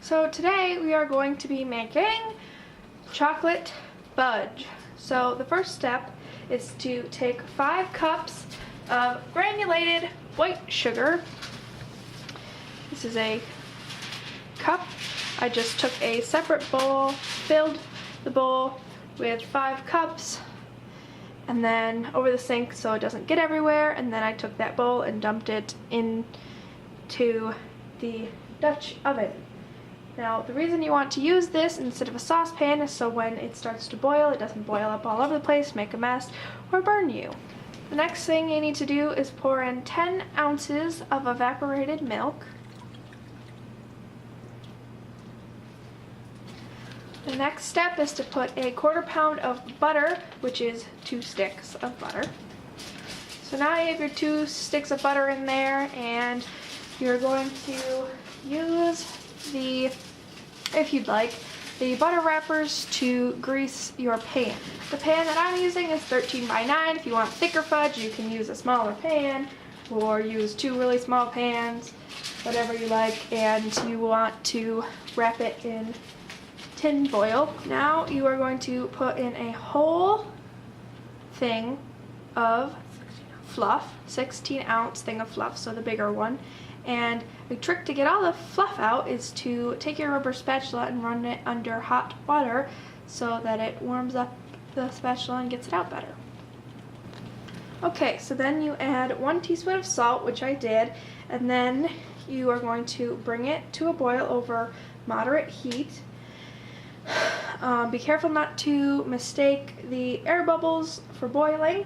So today we are going to be making chocolate fudge. So the first step is to take 5 cups of granulated white sugar. This is a cup. I just took a separate bowl, filled the bowl with 5 cups, and then over the sink so it doesn't get everywhere, and then I took that bowl and dumped it into the Dutch oven. Now, the reason you want to use this instead of a saucepan is so when it starts to boil, it doesn't boil up all over the place, make a mess, or burn you. The next thing you need to do is pour in 10 ounces of evaporated milk. The next step is to put a 1/4 pound of butter, which is 2 sticks of butter. So now you have your 2 sticks of butter in there, and you're going to use the, if you'd like, the butter wrappers to grease your pan. The pan that I'm using is 13 by 9. If you want thicker fudge, you can use a smaller pan or use 2 really small pans, whatever you like, and you want to wrap it in tin foil. Now you are going to put in a whole thing of fluff, 16-ounce thing of fluff, so the bigger one. And the trick to get all the fluff out is to take your rubber spatula and run it under hot water so that it warms up the spatula and gets it out better. Okay, so then you add 1 teaspoon of salt, which I did, and then you are going to bring it to a boil over moderate heat. Be careful not to mistake the air bubbles for boiling.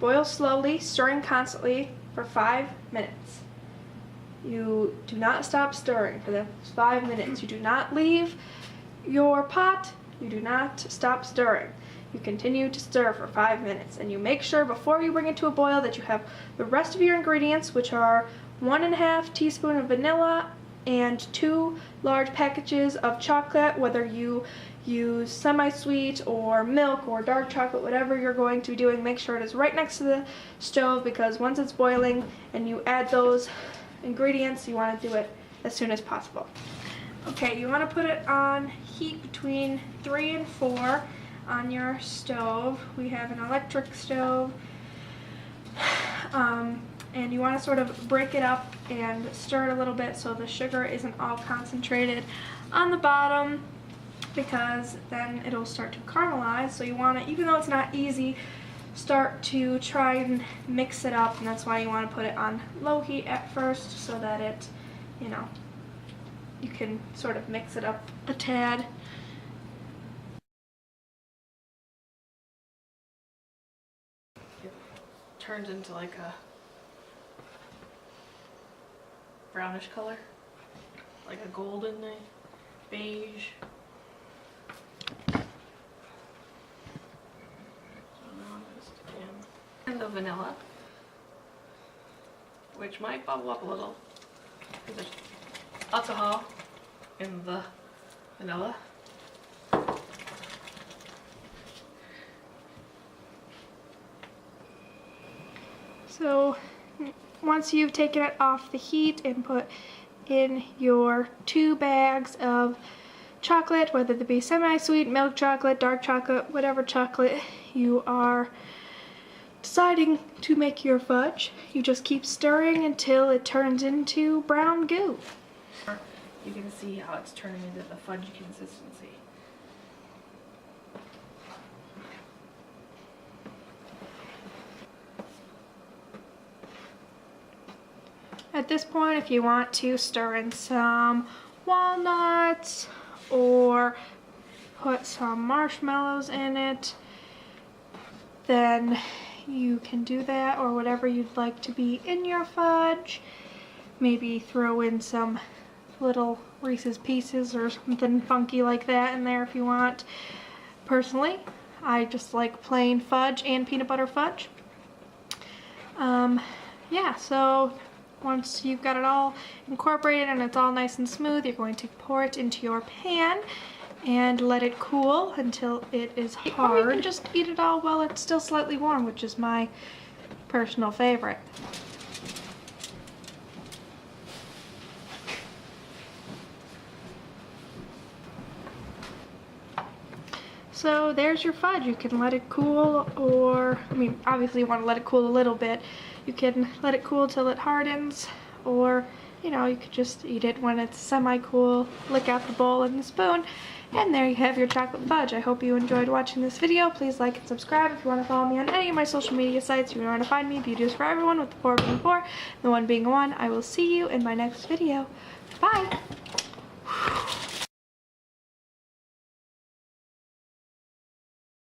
Boil slowly, stirring constantly for 5 minutes. You do not stop stirring for the 5 minutes. You do not leave your pot. You do not stop stirring. You continue to stir for 5 minutes, and you make sure before you bring it to a boil that you have the rest of your ingredients, which are 1½ teaspoon of vanilla and 2 large packages of chocolate, whether you use semi-sweet or milk or dark chocolate, whatever you're going to be doing, make sure it is right next to the stove, because once it's boiling and you add those ingredients, you want to do it as soon as possible. Okay, you want to put it on heat between 3 and 4 on your stove. We have an electric stove. And you want to sort of break it up and stir it a little bit so the sugar isn't all concentrated on the bottom, because then it'll start to caramelize. So you want to, even though it's not easy, start to try and mix it up, and that's why you want to put it on low heat at first so that it, you can sort of mix it up a tad. It turns into like a brownish color, like a golden beige. And the vanilla, which might bubble up a little because there's alcohol in the vanilla. So once you've taken it off the heat and put in your 2 bags of chocolate, whether it be semi-sweet, milk chocolate, dark chocolate, whatever chocolate you are deciding to make your fudge, you just keep stirring until it turns into brown goo. You can see how it's turning into the fudge consistency. At this point, if you want to stir in some walnuts or put some marshmallows in it, then you can do that, or whatever you'd like to be in your fudge. Maybe throw in some little Reese's Pieces or something funky like that in there if you want. Personally, I just like plain fudge and peanut butter fudge. Yeah, so once you've got it all incorporated and it's all nice and smooth, you're going to pour it into your pan and let it cool until it is hard. Or you can just eat it all while it's still slightly warm, which is my personal favorite. So there's your fudge. You can let it cool, or, I mean, obviously you want to let it cool a little bit. You can let it cool till it hardens, or, you know, you could just eat it when it's semi-cool, lick out the bowl and the spoon, and there you have your chocolate fudge. I hope you enjoyed watching this video. Please like and subscribe if you want to follow me on any of my social media sites. If you want to find me, beauty is for everyone, with the 4 being 4, and the 1 being 1. I will see you in my next video. Bye!